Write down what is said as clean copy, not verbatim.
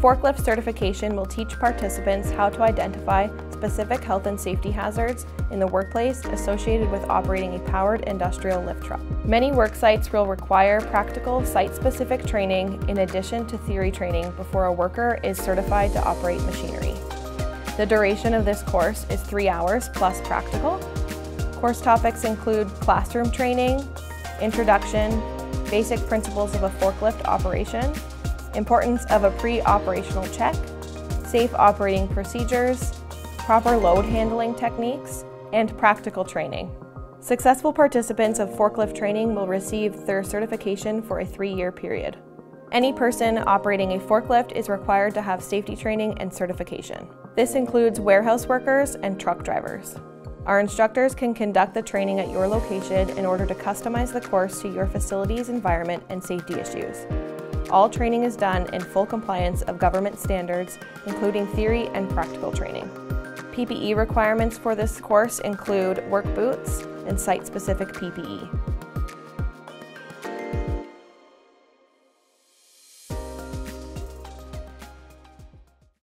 Forklift certification will teach participants how to identify specific health and safety hazards in the workplace associated with operating a powered industrial lift truck. Many work sites will require practical site-specific training in addition to theory training before a worker is certified to operate machinery. The duration of this course is 3 hours plus practical. Course topics include classroom training, introduction, basic principles of a forklift operation, importance of a pre-operational check, safe operating procedures, proper load handling techniques, and practical training. Successful participants of forklift training will receive their certification for a 3-year period. Any person operating a forklift is required to have safety training and certification. This includes warehouse workers and truck drivers. Our instructors can conduct the training at your location in order to customize the course to your facility's environment and safety issues. All training is done in full compliance of government standards, including theory and practical training. PPE requirements for this course include work boots and site-specific PPE.